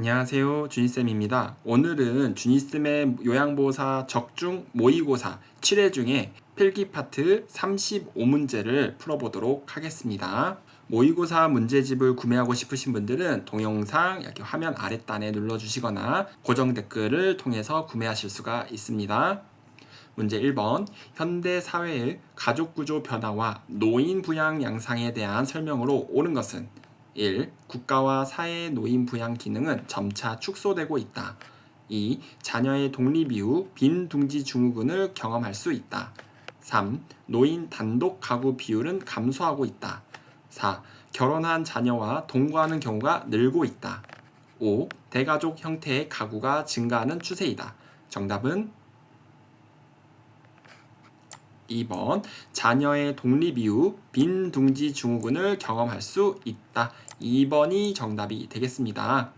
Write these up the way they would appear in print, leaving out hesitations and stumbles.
안녕하세요. 준이쌤입니다. 오늘은 준이쌤의 요양보호사 적중 모의고사 7회 중에 필기 파트 35문제를 풀어보도록 하겠습니다. 모의고사 문제집을 구매하고 싶으신 분들은 동영상 여기 화면 아랫단에 눌러주시거나 고정 댓글을 통해서 구매하실 수가 있습니다. 문제 1번. 현대 사회의 가족구조 변화와 노인 부양 양상에 대한 설명으로 옳은 것은 1. 국가와 사회의 노인 부양 기능은 점차 축소되고 있다. 2. 자녀의 독립 이후 빈둥지 증후군을 경험할 수 있다. 3. 노인 단독 가구 비율은 감소하고 있다. 4. 결혼한 자녀와 동거하는 경우가 늘고 있다. 5. 대가족 형태의 가구가 증가하는 추세이다. 정답은 2번. 자녀의 독립 이후 빈둥지 증후군을 경험할 수 있다. 2번이 정답이 되겠습니다.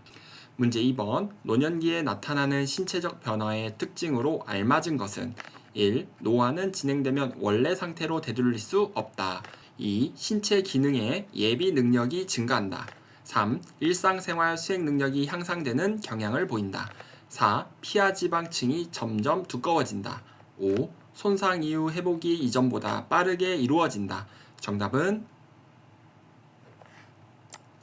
문제 2번. 노년기에 나타나는 신체적 변화의 특징으로 알맞은 것은 1. 노화는 진행되면 원래 상태로 되돌릴 수 없다. 2. 신체 기능의 예비 능력이 증가한다. 3. 일상생활 수행 능력이 향상되는 경향을 보인다. 4. 피하 지방층이 점점 두꺼워진다. 5. 손상 이후 회복이 이전보다 빠르게 이루어진다. 정답은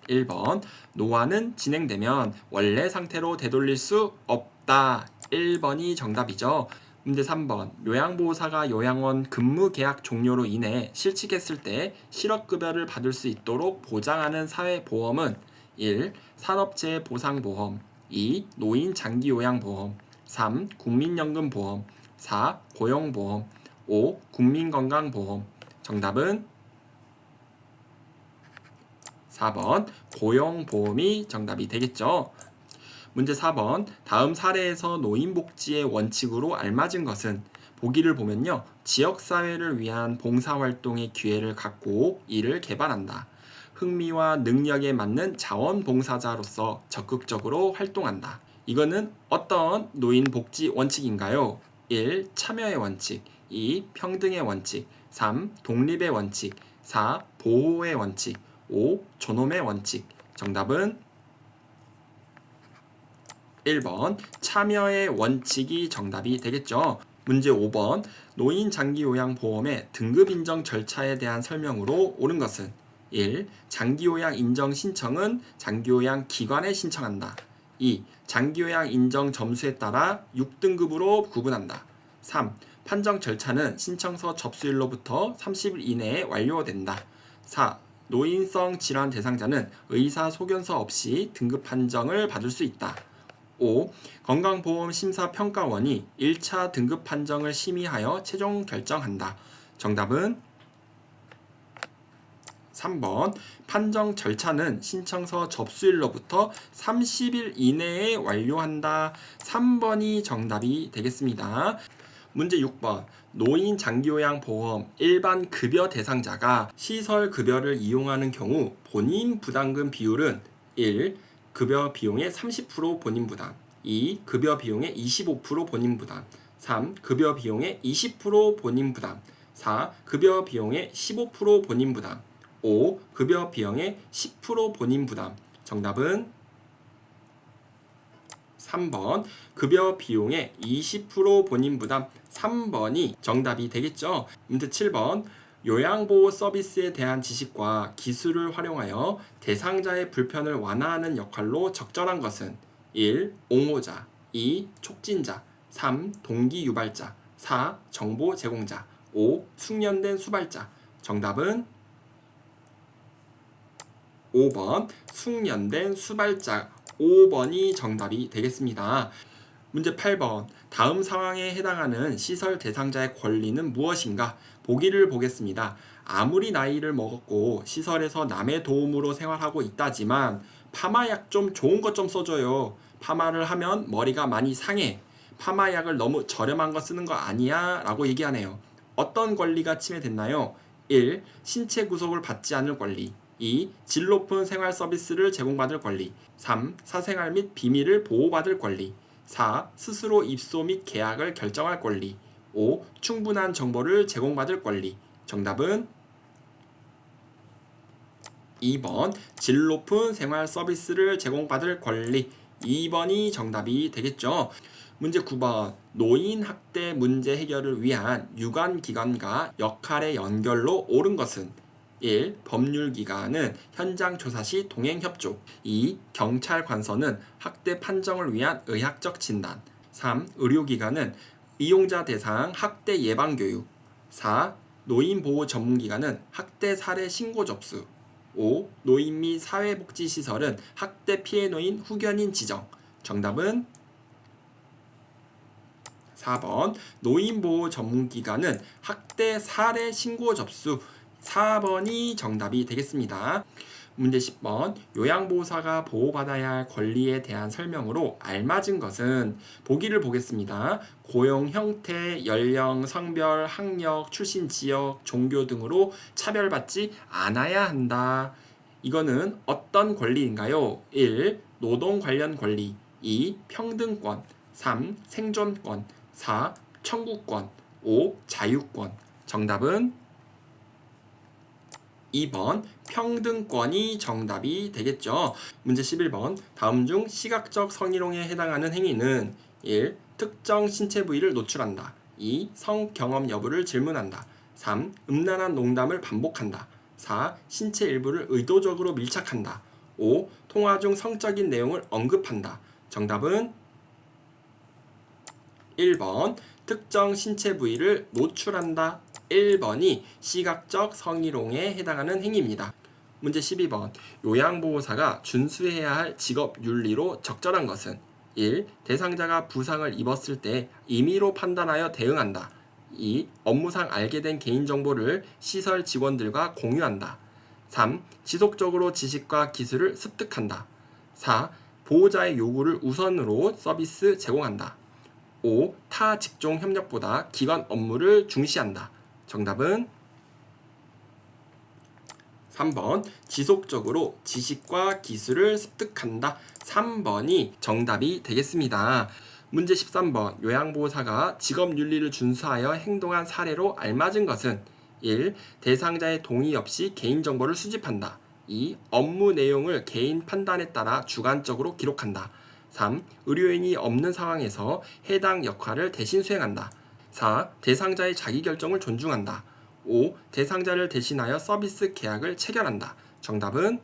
1번. 노화는 진행되면 원래 상태로 되돌릴 수 없다. 1번이 정답이죠. 문제 3번. 요양보호사가 요양원 근무 계약 종료로 인해 실직했을 때 실업급여를 받을 수 있도록 보장하는 사회보험은 1. 산업재해 보상보험, 2. 노인 장기요양보험, 3. 국민연금보험, 4. 고용보험, 5. 국민건강보험. 정답은 4번 고용보험이 정답이 되겠죠. 문제 4번. 다음 사례에서 노인복지의 원칙으로 알맞은 것은 보기를 보면요. 지역사회를 위한 봉사활동의 기회를 갖고 이를 개발한다. 흥미와 능력에 맞는 자원봉사자로서 적극적으로 활동한다. 이거는 어떤 노인복지 원칙인가요? 1. 참여의 원칙, 2. 평등의 원칙, 3. 독립의 원칙, 4. 보호의 원칙, 5. 존엄의 원칙. 정답은 1번 참여의 원칙이 정답이 되겠죠. 문제 5번. 노인 장기요양보험의 등급 인정 절차에 대한 설명으로 옳은 것은 1. 장기요양 인정 신청은 장기요양 기관에 신청한다. 2. 장기요양 인정 점수에 따라 6등급으로 구분한다. 3. 판정 절차는 신청서 접수일로부터 30일 이내에 완료된다. 4. 노인성 질환 대상자는 의사 소견서 없이 등급 판정을 받을 수 있다. 5. 건강보험심사평가원이 1차 등급 판정을 심의하여 최종 결정한다. 정답은 3번. 판정 절차는 신청서 접수일로부터 30일 이내에 완료한다. 3번이 정답이 되겠습니다. 문제 6번. 노인 장기요양보험 일반 급여 대상자가 시설 급여를 이용하는 경우 본인 부담금 비율은 1. 급여 비용의 30% 본인 부담, 2. 급여 비용의 25% 본인 부담, 3. 급여 비용의 20% 본인 부담, 4. 급여 비용의 15% 본인 부담, 5. 급여 비용의 10% 본인 부담. 정답은 3번 급여 비용의 20% 본인 부담. 3번이 정답이 되겠죠. 문제 7번. 요양보호 서비스에 대한 지식과 기술을 활용하여 대상자의 불편을 완화하는 역할로 적절한 것은 1. 옹호자, 2. 촉진자, 3. 동기 유발자, 4. 정보 제공자, 5. 숙련된 수발자. 정답은 5번 숙련된 수발자. 5번이 정답이 되겠습니다. 문제 8번. 다음 상황에 해당하는 시설 대상자의 권리는 무엇인가? 보기를 보겠습니다. 아무리 나이를 먹었고 시설에서 남의 도움으로 생활하고 있다지만 파마약 좀 좋은 것 좀 써줘요. 파마를 하면 머리가 많이 상해. 파마약을 너무 저렴한 거 쓰는 거 아니야? 라고 얘기하네요. 어떤 권리가 침해됐나요? 1. 신체 구속을 받지 않을 권리, 2. 질 높은 생활 서비스를 제공받을 권리, 3. 사생활 및 비밀을 보호받을 권리, 4. 스스로 입소 및 계약을 결정할 권리, 5. 충분한 정보를 제공받을 권리. 정답은 2번 질 높은 생활 서비스를 제공받을 권리. 2번이 정답이 되겠죠. 문제 9번. 노인 학대 문제 해결을 위한 유관기관과 역할의 연결로 옳은 것은 1. 법률기관은 현장 조사 시 동행협조. 2. 경찰 관서는 학대 판정을 위한 의학적 진단. 3. 의료기관은 이용자 대상 학대 예방교육. 4. 노인보호 전문기관은 학대 사례 신고 접수. 5. 노인 및 사회복지시설은 학대 피해 노인 후견인 지정. 정답은 4번. 노인보호 전문기관은 학대 사례 신고 접수. 4번이 정답이 되겠습니다. 문제 10번. 요양보호사가 보호받아야 할 권리에 대한 설명으로 알맞은 것은 보기를 보겠습니다. 고용 형태, 연령, 성별, 학력, 출신 지역, 종교 등으로 차별받지 않아야 한다. 이거는 어떤 권리인가요? 1. 노동 관련 권리. 2. 평등권. 3. 생존권. 4. 청구권. 5. 자유권. 정답은 2번 평등권이 정답이 되겠죠. 문제 11번. 다음 중 시각적 성희롱에 해당하는 행위는 1. 특정 신체 부위를 노출한다. 2. 성 경험 여부를 질문한다. 3. 음란한 농담을 반복한다. 4. 신체 일부를 의도적으로 밀착한다. 5. 통화 중 성적인 내용을 언급한다. 정답은 1번 특정 신체 부위를 노출한다. 1번이 시각적 성희롱에 해당하는 행위입니다. 문제 12번. 요양보호사가 준수해야 할 직업 윤리로 적절한 것은 1. 대상자가 부상을 입었을 때 임의로 판단하여 대응한다. 2. 업무상 알게 된 개인정보를 시설 직원들과 공유한다. 3. 지속적으로 지식과 기술을 습득한다. 4. 보호자의 요구를 우선으로 서비스 제공한다. 5. 타 직종 협력보다 기관 업무를 중시한다. 정답은 3번 지속적으로 지식과 기술을 습득한다. 3번이 정답이 되겠습니다. 문제 13번. 요양보호사가 직업윤리를 준수하여 행동한 사례로 알맞은 것은 1. 대상자의 동의 없이 개인정보를 수집한다. 2. 업무 내용을 개인 판단에 따라 주관적으로 기록한다. 3. 의료인이 없는 상황에서 해당 역할을 대신 수행한다. 4. 대상자의 자기결정을 존중한다. 5. 대상자를 대신하여 서비스 계약을 체결한다. 정답은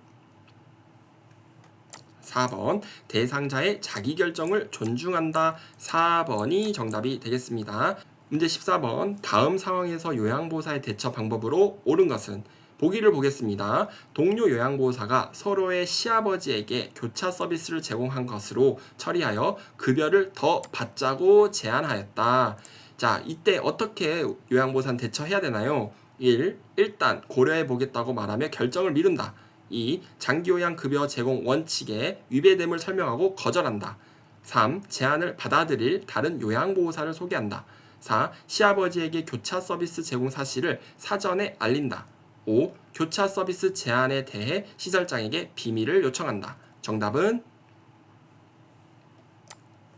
4번 대상자의 자기결정을 존중한다. 4번이 정답이 되겠습니다. 문제 14번. 다음 상황에서 요양보호사의 대처 방법으로 옳은 것은 보기를 보겠습니다. 동료 요양보호사가 서로의 시아버지에게 교차 서비스를 제공한 것으로 처리하여 급여를 더 받자고 제안하였다. 자, 이때 어떻게 요양보호사는 대처해야 되나요? 1. 일단 고려해 보겠다고 말하며 결정을 미룬다. 2. 장기요양 급여 제공 원칙에 위배됨을 설명하고 거절한다. 3. 제안을 받아들일 다른 요양보호사를 소개한다. 4. 시아버지에게 교차 서비스 제공 사실을 사전에 알린다. 5. 교차 서비스 제안에 대해 시설장에게 비밀을 요청한다. 정답은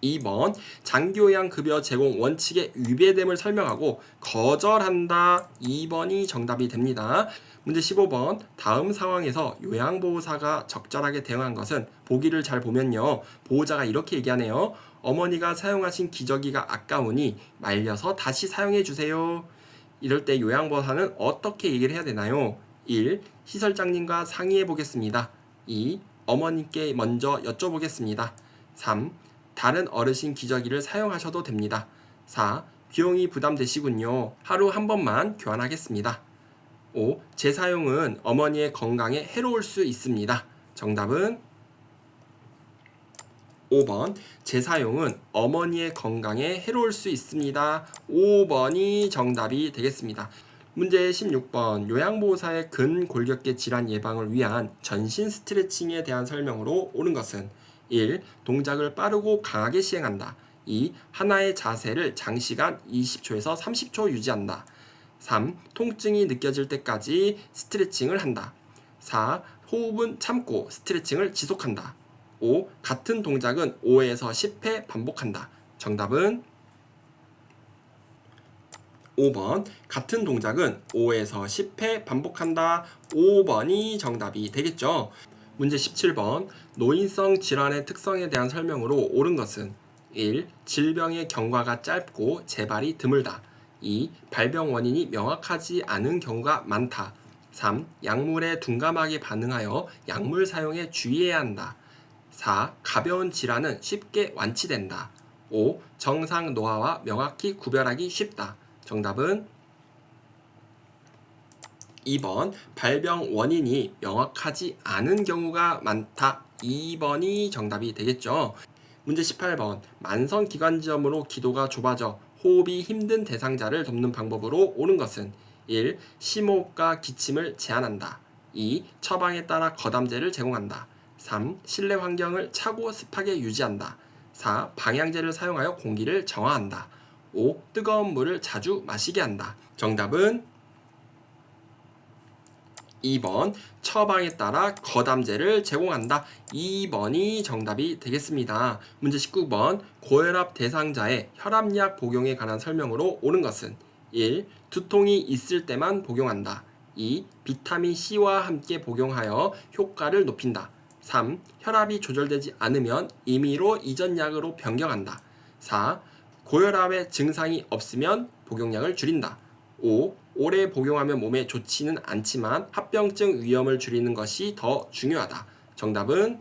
2번 장기요양 급여 제공 원칙의 위배됨을 설명하고 거절한다. 2번이 정답이 됩니다. 문제 15번. 다음 상황에서 요양보호사가 적절하게 대응한 것은 보기를 잘 보면요. 보호자가 이렇게 얘기하네요. 어머니가 사용하신 기저귀가 아까우니 말려서 다시 사용해 주세요. 이럴 때 요양보호사는 어떻게 얘기를 해야 되나요? 1. 시설장님과 상의해 보겠습니다. 2. 어머님께 먼저 여쭤보겠습니다. 3. 다른 어르신 기저귀를 사용하셔도 됩니다. 4. 비용이 부담되시군요. 하루 한 번만 교환하겠습니다. 5. 재사용은 어머니의 건강에 해로울 수 있습니다. 정답은 5번 재사용은 어머니의 건강에 해로울 수 있습니다. 5번이 정답이 되겠습니다. 문제 16번. 요양보호사의 근골격계 질환 예방을 위한 전신 스트레칭에 대한 설명으로 옳은 것은 1. 동작을 빠르고 강하게 시행한다. 2. 하나의 자세를 장시간 20초에서 30초 유지한다. 3. 통증이 느껴질 때까지 스트레칭을 한다. 4. 호흡은 참고 스트레칭을 지속한다. 5. 같은 동작은 5에서 10회 반복한다. 정답은 5번 같은 동작은 5에서 10회 반복한다. 5번이 정답이 되겠죠. 문제 17번. 노인성 질환의 특성에 대한 설명으로 옳은 것은 1. 질병의 경과가 짧고 재발이 드물다. 2. 발병 원인이 명확하지 않은 경우가 많다. 3. 약물에 둔감하게 반응하여 약물 사용에 주의해야 한다. 4. 가벼운 질환은 쉽게 완치된다. 5. 정상 노화와 명확히 구별하기 쉽다. 정답은 2번 발병 원인이 명확하지 않은 경우가 많다. 2번이 정답이 되겠죠. 문제 18번. 만성기관지염으로 기도가 좁아져 호흡이 힘든 대상자를 돕는 방법으로 옳은 것은 1. 심호흡과 기침을 제한한다. 2. 처방에 따라 거담제를 제공한다. 3. 실내 환경을 차고 습하게 유지한다. 4. 방향제를 사용하여 공기를 정화한다. 5. 뜨거운 물을 자주 마시게 한다. 정답은 2번 처방에 따라 거담제를 제공한다. 2번이 정답이 되겠습니다. 문제 19번. 고혈압 대상자의 혈압약 복용에 관한 설명으로 옳은 것은 1. 두통이 있을 때만 복용한다. 2. 비타민C와 함께 복용하여 효과를 높인다. 3. 혈압이 조절되지 않으면 임의로 이전 약으로 변경한다. 4. 고혈압의 증상이 없으면 복용량을 줄인다. 5. 오래 복용하면 몸에 좋지는 않지만 합병증 위험을 줄이는 것이 더 중요하다. 정답은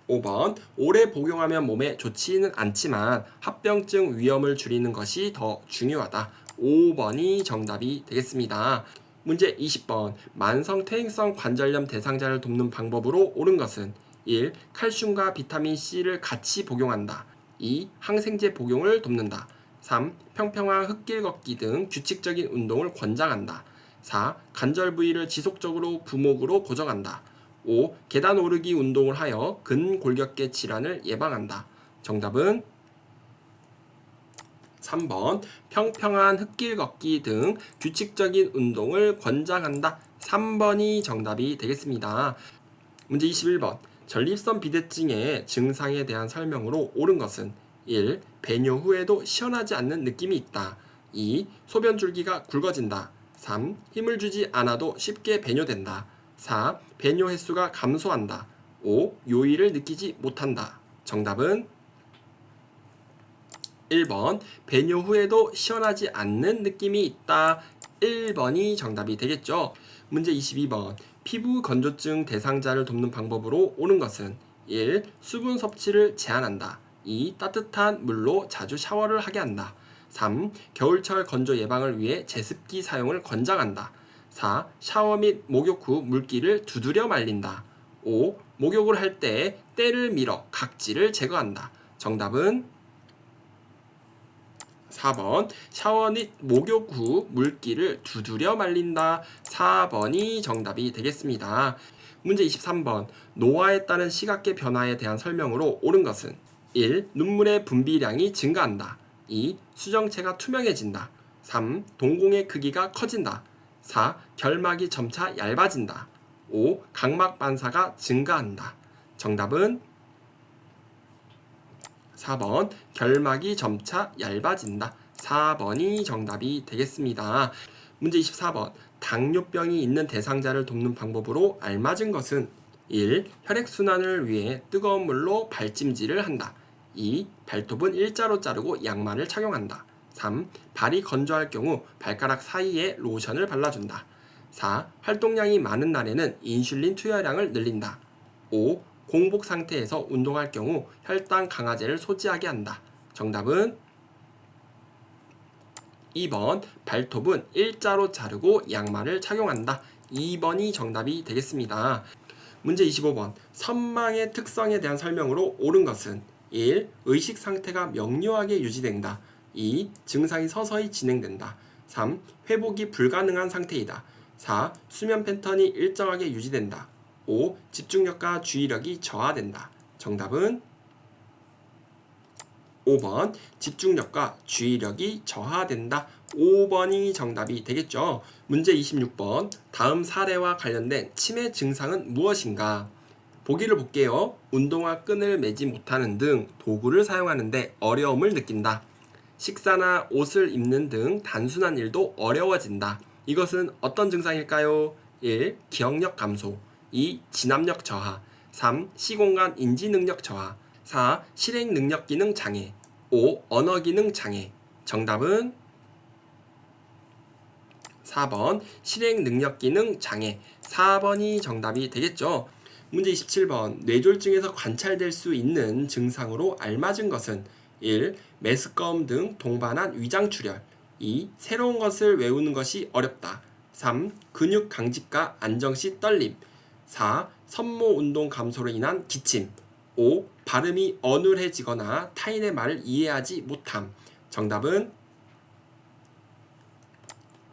5번. 오래 복용하면 몸에 좋지는 않지만 합병증 위험을 줄이는 것이 더 중요하다. 5번이 정답이 되겠습니다. 문제 20번. 만성 퇴행성 관절염 대상자를 돕는 방법으로 옳은 것은 1. 칼슘과 비타민C를 같이 복용한다. 2. 항생제 복용을 돕는다. 3. 평평한 흙길 걷기 등 규칙적인 운동을 권장한다. 4. 관절 부위를 지속적으로 부목으로 고정한다. 5. 계단 오르기 운동을 하여 근골격계 질환을 예방한다. 정답은 3번 평평한 흙길 걷기 등 규칙적인 운동을 권장한다. 3번이 정답이 되겠습니다. 문제 21번. 전립선 비대증의 증상에 대한 설명으로 옳은 것은 1. 배뇨 후에도 시원하지 않는 느낌이 있다. 2. 소변 줄기가 굵어진다. 3. 힘을 주지 않아도 쉽게 배뇨된다. 4. 배뇨 횟수가 감소한다. 5. 요일을 느끼지 못한다. 정답은 1번 배뇨 후에도 시원하지 않는 느낌이 있다. 1번이 정답이 되겠죠. 문제 22번. 피부 건조증 대상자를 돕는 방법으로 옳은 것은 1. 수분 섭취를 제한한다. 2. 따뜻한 물로 자주 샤워를 하게 한다. 3. 겨울철 건조 예방을 위해 제습기 사용을 권장한다. 4. 샤워 및 목욕 후 물기를 두드려 말린다. 5. 목욕을 할 때 때를 밀어 각질을 제거한다. 정답은 4번 샤워 및 목욕 후 물기를 두드려 말린다. 4번이 정답이 되겠습니다. 문제 23번. 노화에 따른 시각계 변화에 대한 설명으로 옳은 것은 1. 눈물의 분비량이 증가한다. 2. 수정체가 투명해진다. 3. 동공의 크기가 커진다. 4. 결막이 점차 얇아진다. 5. 각막 반사가 증가한다. 정답은 4번 결막이 점차 얇아진다. 4번이 정답이 되겠습니다. 문제 24번. 당뇨병이 있는 대상자를 돕는 방법으로 알맞은 것은 1. 혈액순환을 위해 뜨거운 물로 발찜질을 한다. 2. 발톱은 일자로 자르고 양말을 착용한다. 3. 발이 건조할 경우 발가락 사이에 로션을 발라준다. 4. 활동량이 많은 날에는 인슐린 투여량을 늘린다. 5. 공복 상태에서 운동할 경우 혈당 강화제를 소지하게 한다. 정답은 2번 발톱은 일자로 자르고 양말을 착용한다. 2번이 정답이 되겠습니다. 문제 25번. 선망의 특성에 대한 설명으로 옳은 것은 1. 의식 상태가 명료하게 유지된다. 2. 증상이 서서히 진행된다. 3. 회복이 불가능한 상태이다. 4. 수면 패턴이 일정하게 유지된다. 5. 집중력과 주의력이 저하된다. 정답은 5번 집중력과 주의력이 저하된다. 5번이 정답이 되겠죠. 문제 26번. 다음 사례와 관련된 치매 증상은 무엇인가? 보기를 볼게요. 운동화 끈을 매지 못하는 등 도구를 사용하는데 어려움을 느낀다. 식사나 옷을 입는 등 단순한 일도 어려워진다. 이것은 어떤 증상일까요? 1. 기억력 감소. 2. 진압력 저하. 3. 시공간 인지 능력 저하. 4. 실행 능력 기능 장애. 5. 언어 기능 장애. 정답은 4번 실행 능력 기능 장애. 4번이 정답이 되겠죠. 문제 27번 뇌졸중에서 관찰될 수 있는 증상으로 알맞은 것은 1. 메스꺼움 등 동반한 위장출혈. 2. 새로운 것을 외우는 것이 어렵다. 3. 근육 강직과 안정시 떨림. 4. 선모 운동 감소로 인한 기침. 5. 발음이 어눌해지거나 타인의 말을 이해하지 못함. 정답은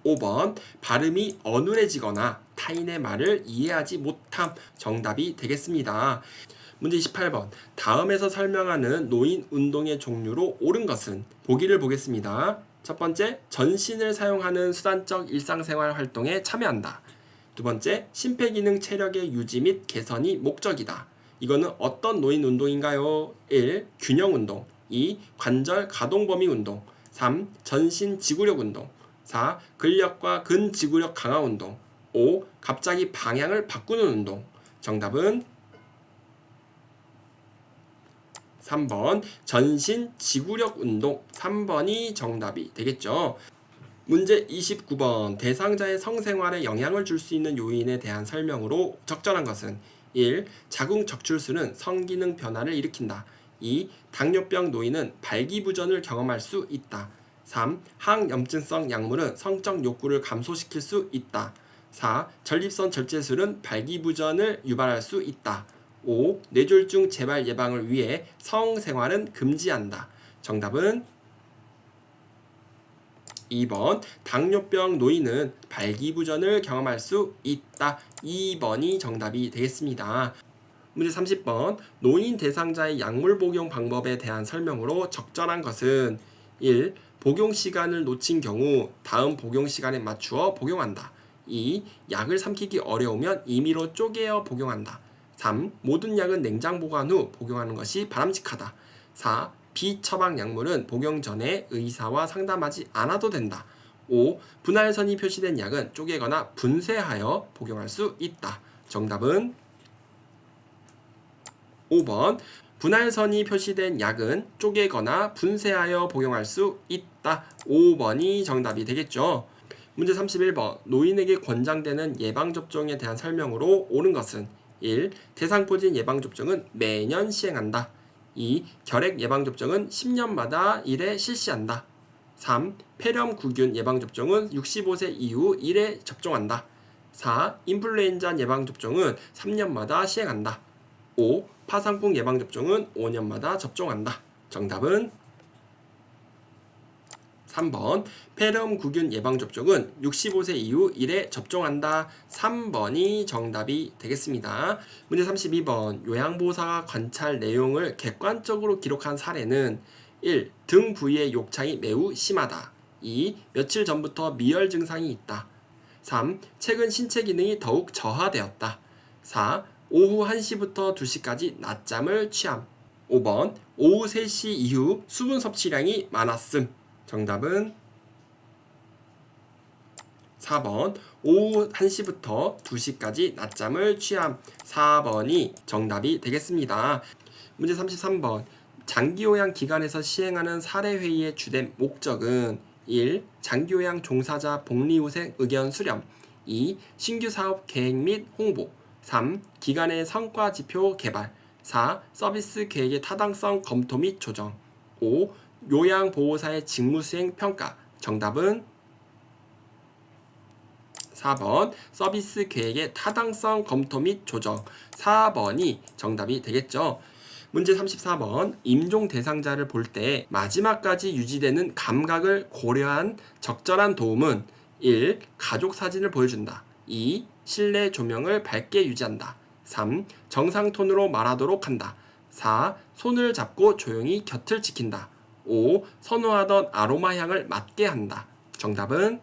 5번 발음이 어눌해지거나 타인의 말을 이해하지 못함. 정답이 되겠습니다. 문제 28번 다음에서 설명하는 노인 운동의 종류로 옳은 것은 보기를 보겠습니다. 첫 번째, 전신을 사용하는 수단적 일상생활 활동에 참여한다. 두 번째, 심폐기능 체력의 유지 및 개선이 목적이다. 이거는 어떤 노인 운동인가요? 1. 균형 운동. 2. 관절 가동 범위 운동. 3. 전신 지구력 운동. 4. 근력과 근지구력 강화 운동. 5. 갑자기 방향을 바꾸는 운동. 정답은 3번 전신 지구력 운동. 3번이 정답이 되겠죠. 문제 29번 대상자의 성생활에 영향을 줄 수 있는 요인에 대한 설명으로 적절한 것은 1. 자궁 적출수는 성기능 변화를 일으킨다. 2. 당뇨병 노인은 발기부전을 경험할 수 있다. 3. 항염증성 약물은 성적 욕구를 감소시킬 수 있다. 4. 전립선 절제술은 발기부전을 유발할 수 있다. 5. 뇌졸중 재발 예방을 위해 성생활은 금지한다. 정답은 2번 당뇨병 노인은 발기부전을 경험할 수 있다. 2번이 정답이 되겠습니다. 문제 30번 노인 대상자의 약물 복용 방법에 대한 설명으로 적절한 것은 1. 복용 시간을 놓친 경우 다음 복용 시간에 맞추어 복용한다. 2. 약을 삼키기 어려우면 임의로 쪼개어 복용한다. 3. 모든 약은 냉장 보관 후 복용하는 것이 바람직하다. 4. 비처방 약물은 복용 전에 의사와 상담하지 않아도 된다. 5. 분할선이 표시된 약은 쪼개거나 분쇄하여 복용할 수 있다. 정답은 5번 분할선이 표시된 약은 쪼개거나 분쇄하여 복용할 수 있다. 5번이 정답이 되겠죠. 문제 31번 노인에게 권장되는 예방접종에 대한 설명으로 옳은 것은 1. 대상포진 예방접종은 매년 시행한다. 2. 결핵 예방접종은 10년마다 1회 실시한다. 3. 폐렴구균 예방접종은 65세 이후 1회 접종한다. 4. 인플루엔자 예방접종은 3년마다 시행한다. 5. 파상풍 예방접종은 5년마다 접종한다. 정답은 3번 폐렴구균 예방접종은 65세 이후 1회 접종한다. 3번이 정답이 되겠습니다. 문제 32번 요양보호사가 관찰 내용을 객관적으로 기록한 사례는 1. 등 부위의 욕창이 매우 심하다. 2. 며칠 전부터 미열 증상이 있다. 3. 최근 신체 기능이 더욱 저하되었다. 4. 오후 1시부터 2시까지 낮잠을 취함. 5번 오후 3시 이후 수분 섭취량이 많았음. 정답은 4번 오후 1시부터 2시까지 낮잠을 취함. 4번이 정답이 되겠습니다. 문제 33번 장기요양 기관에서 시행하는 사례회의의 주된 목적은 1. 장기요양 종사자 복리후생 의견 수렴. 2. 신규 사업 계획 및 홍보. 3. 기관의 성과 지표 개발. 4. 서비스 계획의 타당성 검토 및 조정. 5. 요양보호사의 직무수행 평가. 정답은 4번 서비스 계획의 타당성 검토 및 조정. 4번이 정답이 되겠죠. 문제 34번 임종 대상자를 볼 때 마지막까지 유지되는 감각을 고려한 적절한 도움은 1. 가족 사진을 보여준다. 2. 실내 조명을 밝게 유지한다. 3. 정상 톤으로 말하도록 한다. 4. 손을 잡고 조용히 곁을 지킨다. 5. 선호하던 아로마 향을 맡게 한다. 정답은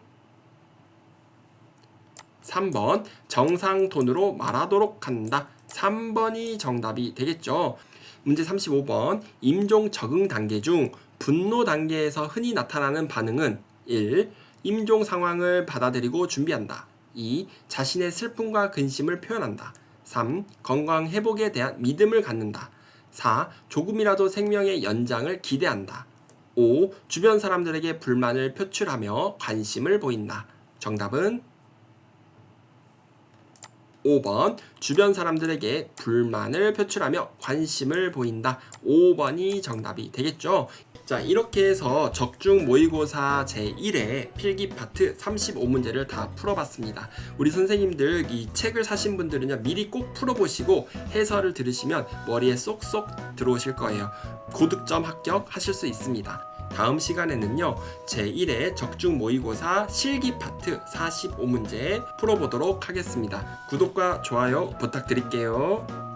3번 정상 톤으로 말하도록 한다. 3번이 정답이 되겠죠. 문제 35번 임종 적응 단계 중 분노 단계에서 흔히 나타나는 반응은 1. 임종 상황을 받아들이고 준비한다. 2. 자신의 슬픔과 근심을 표현한다. 3. 건강 회복에 대한 믿음을 갖는다. 4. 조금이라도 생명의 연장을 기대한다. 5. 주변 사람들에게 불만을 표출하며 관심을 보인다. 정답은 5번. 주변 사람들에게 불만을 표출하며 관심을 보인다. 5번이 정답이 되겠죠. 자, 이렇게 해서 적중 모의고사 제1회 필기 파트 35문제를 다 풀어봤습니다. 우리 선생님들 이 책을 사신 분들은요, 미리 꼭 풀어보시고 해설을 들으시면 머리에 쏙쏙 들어오실 거예요. 고득점 합격하실 수 있습니다. 다음 시간에는요, 제1회 적중 모의고사 실기 파트 45문제 풀어보도록 하겠습니다. 구독과 좋아요 부탁드릴게요.